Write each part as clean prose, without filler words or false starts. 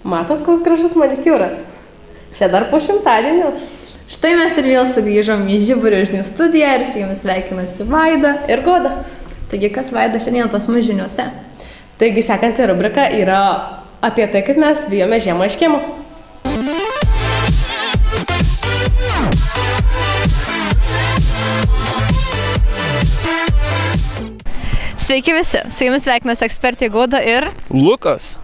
Matot, koks gražus manikiūras? Čia dar po šimtadienio. Štai mes ir vėl sugrįžom į Žiburio žinių studiją ir su jumis sveikinasi Vaida ir Goda. Taigi, kas Vaida šiandien pas mus žiniuose? Taigi, sekanti rubrika yra apie tai, kaip mes vijome žiemą iš kiemo. Sveiki visi, su jumis sveikinasi ekspertė Goda ir Lukas.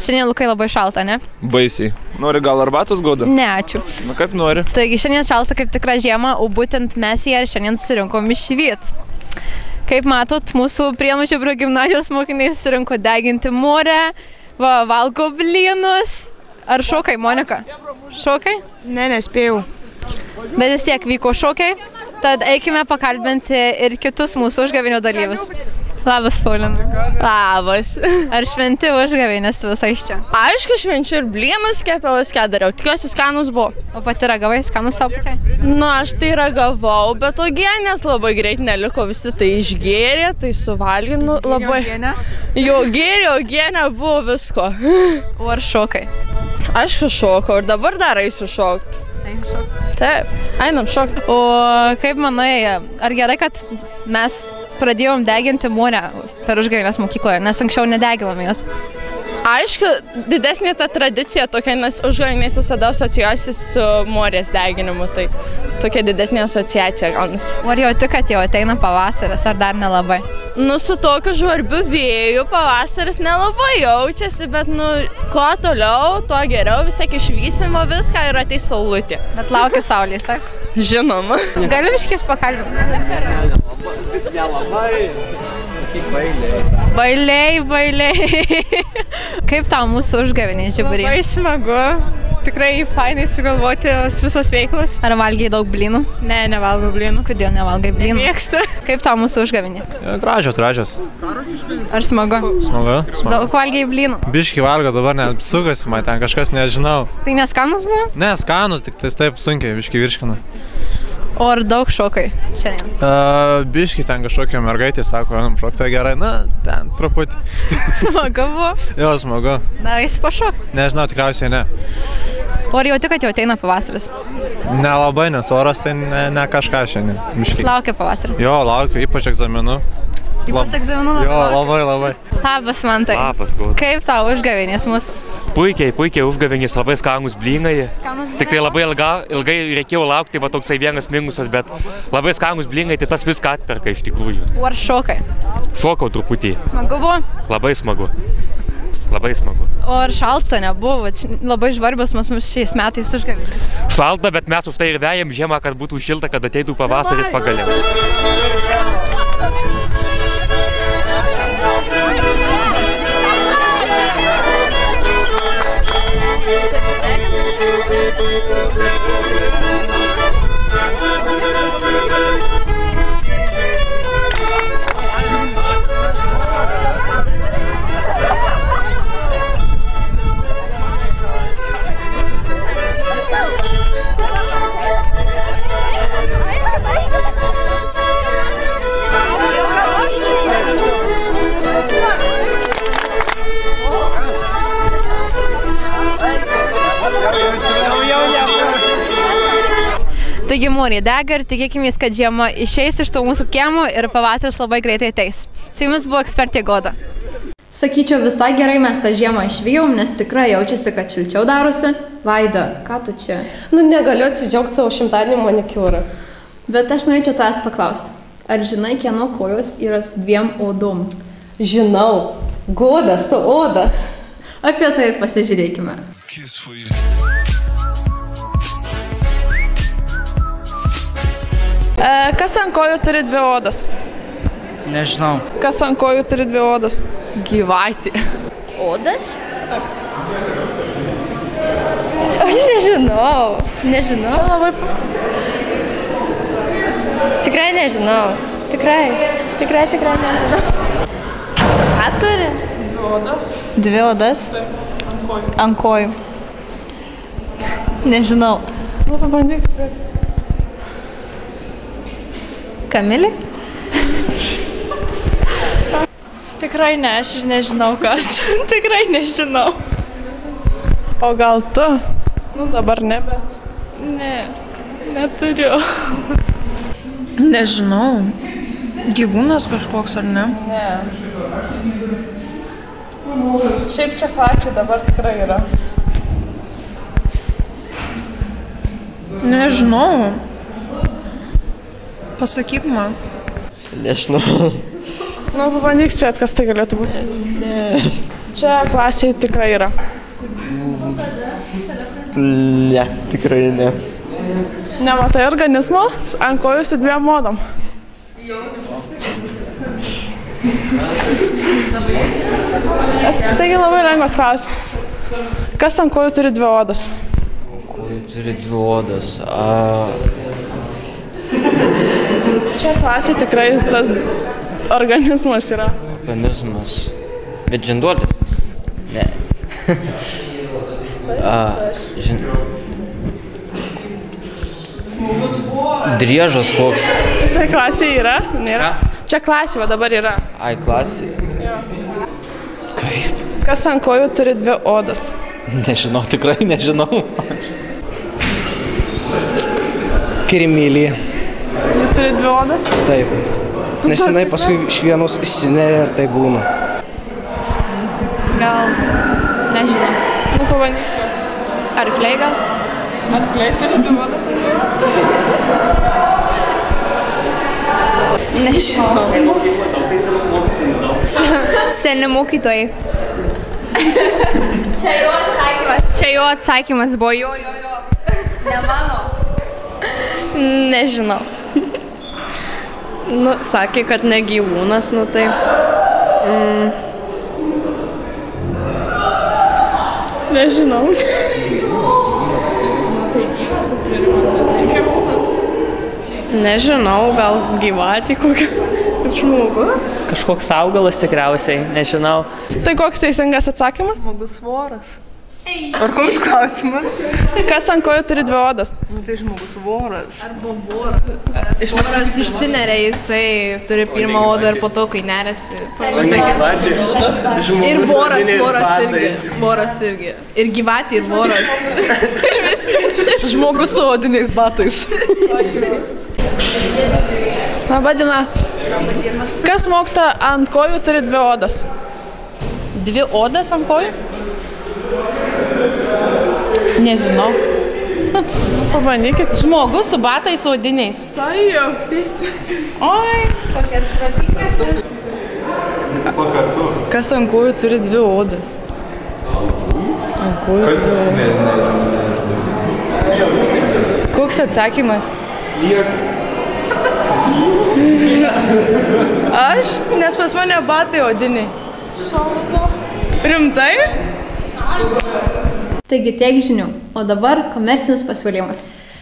Šiandien, Lukai, labai šalta, ne? Baisiai. Nori gal arbatos, Goda? Ne, ačiū. Na kaip nori. Taigi, šiandien šalta kaip tikra žiema, o būtent mes ją ir šiandien susirinkom išvyt. Kaip matot, mūsų Prienų Žibrio gimnazijos mokiniai susirinko deginti morę, valgo blynus. Ar šokai, Monika? Šokai? Ne, nespėjau. Bet vis tiek vyko šokiai, tad eikime pakalbinti ir kitus mūsų užgavėnių dalyvius. Labas, Paulina. Labas. Ar šventi užgavėnės visai iš čia? Aišku, švenčiu ir blynus kepiau, viską dariau. Tikiuosi, skanus buvo. O pati ragavai, skanus tau pačiai? Nu, aš tai ragavau, bet uogienės labai greit neliko, visi tai išgėrė, tai suvalginu labai. Jau gėrė, uogienė buvo visko. O ar šokai? Aš šokau ir dabar dar eisiu šokti. Taip, einam šokti. O kaip manai, ar gerai, kad mes pradėjom deginti morę per užgavėnes mokykloje, nes anksčiau nedeginom jos? Aišku, didesnė ta tradicija tokia, nes užgavėnės visada asocijuosi su morės deginimu, tai tokia didesnė asociacija gaunasi. Ar jau tik, kad jau ateina pavasaris, ar dar nelabai? Nu, su tokiu žvarbiu vėju pavasaris nelabai jaučiasi, bet, nu, kuo toliau, tuo geriau, vis tiek išvysimo viską ir ateis saulutė. Bet laukia saulės, taip? Žinoma. Galim iškės pakalbinti? Nelabai. Bailiai. Kaip tau mūsų užgavėniai Žibury? Labai smagu. Tikrai fainai sugalvoti visos veiklos. Ar valgiai daug blynų? Ne, nevalgau blynų. Kodėl nevalgai blynų? Mėgstu. Kaip tau mūsų užgavėnės? Gražios. Ar smagu? Smagu. Daug valgiai blynų? Biškį valgo, dabar net sukasi man ten kažkas, nežinau. Tai neskanus buvo? Ne, skanus, tik tai taip sunkiai biškį virškinu. O ar daug šokai šiandien? Biškį ten kažkokia mergaitė sako, einam šokti gerai, na, ten truputį. Smagu buvo? Jo, smagu. Dar eisi pašokti? Nežinau, tikriausiai ne. O ar jauti, kad jau ateina pavasaris? Nelabai, nes oras tai ne kažką šiandien. Biškį. Laukia pavasario? Jo, laukiu, ypač egzaminų. Ypač egzaminų? Jo, labai. Labas, Mantai. Labas, Goda. Kaip tau užgavėnės mūsų? Puikiai užgavėnės, labai skanūs blynai. Tik tai labai ilgai reikėjo laukti, va toksai vienas minusas, bet labai skanūs blynai, tai tas viską atperka iš tikrųjų. O ar šokai? Šokau truputį. Smagu buvo? Labai smagu. O ar šalta nebuvo? Labai žvarbios mūsų šiais metais užgavėnės. Šalta, bet mes už tai ir vejam žiemą, kad būtų šilta, kad ateitų pavasaris pagaliau. Taigi morė dega ir tikėkimės, kad žiema išeis iš to mūsų kiemo ir pavasaris labai greitai ateis. Su jumis buvo ekspertė Goda. Sakyčiau, visai gerai mes tą žiemą išvijom, nes tikrai jaučiasi, kad šilčiau darosi. Vaida, ką tu čia? Nu, negaliu atsidžiaugti savo šimtadienio manikiūrą. Bet aš norėčiau tavęs paklausti. Ar žinai, kieno kojos yra su 2 odom? Žinau. Goda su oda. Apie tai ir pasižiūrėkime. Kas ant kojų turi 2 odas? Nežinau. Kas ant kojų turi 2 odas? Gyvatė. Odas? Aš nežinau. Čia labai... Tikrai nežinau. Tikrai nežinau. Ką turi? 2 odas. 2 odas? Ant kojų. Nežinau. Pabandyk spėti. Kamilė? Tikrai ne, aš ir nežinau kas. Tikrai nežinau. O gal tu? Nu dabar ne, bet... Ne, neturiu. Nežinau. Gyvūnas kažkoks ar ne? Ne. Šiaip čia klasė dabar tikrai yra. Nežinau. Pasakyk man. Nežinau. Nu, pabandyk spėt, kas tai galėtų būti. Ne. Čia klasėje tikrai yra. Ne, tikrai ne. Nematai organizmo ant kojų su 2 odom. Taigi labai lengvas klausimas. Kas ant kojų turi 2 odas? Kojų turi 2 odas. Čia klasėje tikrai tas organizmas yra. Organizmas. Bet žinduolis? Ne. Driežas koks. Tai klasėje yra? Nėra. Čia klasėje dabar yra. Ai, klasėje? Jo. Kaip? Kas ant kojų turi 2 odas? Nežinau, tikrai nežinau. Kirmėlė. Ji turi 2 odas? Taip. Nes jinai paskui iš vienos įsineria ir tai būna. Gal, nežinau. Nu, pabandyk. Arkliai gal? Arkliai turi 2 odas ant kojų? Nežinau. Seni mokytojai. Čia jo atsakymas buvo jo. Ne mano. Nežinau. Nu, sakė, kad ne gyvūnas, nu tai... Nežinau. Nu, tai gyvas atvirimas, tai gyvūnas. Nežinau, gal gyvatė kokia. Žmogus? Kažkoks augalas tikriausiai, nežinau. Tai koks teisingas atsakymas? Žmogus voras. Ar koks klausimas? Kas ant kojų turi 2 odas? Nu, tai žmogus voras. Arba voras. Voras išsineria, jisai turi pirmą odą ir po to, kai neresi. Ir voras irgi. Ir gyvatė, ir voras. Ir visi. Žmogus su odiniais batais. Labą dieną. Kas mokyta ant kojų turi 2 odas? 2 odas ant kojų? Nežinau. Pabandykit. Žmogus su batais odiniais. Tai jau, teisė. Oi, kokia šratykas. Kas ant kojų turi 2 odas? Ant kojų 2 odas. Koks atsakymas? Aš? Nes pas mane batai odiniai. Rimtai? Taigi tiek žinių, o dabar komercinis pasiūlymas.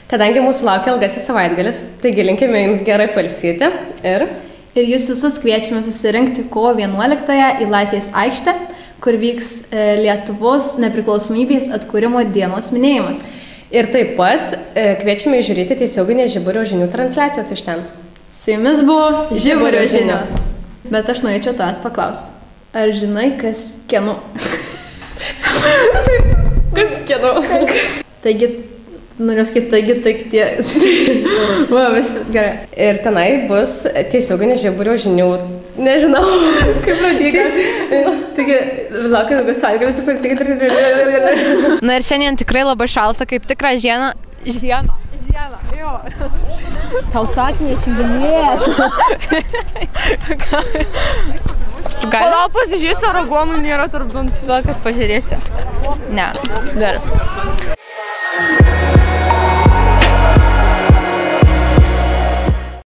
Kadangi mūsų laukia ilgasis savaitgalis, taigi linkime jums gerai pailsėti Ir jūs visus kviečiame susirinkti kovo 11-ąją į Laisvės aikštę, kur vyks Lietuvos nepriklausomybės atkūrimo dienos minėjimas. Ir taip pat kviečiame žiūrėti tiesioginės Žiburio žinių transliacijos iš ten. Su jumis buvo Žiburio žinios. Bet aš norėčiau tavęs paklausti. Ar žinai, kas kieno? Kas kieno? Taigi, noriu sakyti, taigi tie... Va, visi, gerai. Ir tenai bus tiesioginės Žiburio žinių. Nežinau, kaip pradėkas. Taigi, laukia ilgas sąlygas, pailsėkit. Na ir šiandien tikrai labai šalta, kaip tikra žiema. Žiema, jo. Tau sakė, nečiginėt. Gal pasižiūrėsi, ar aguonų nėra tarp dantų. Gal kad pažiūrėsi. Ne. Dar.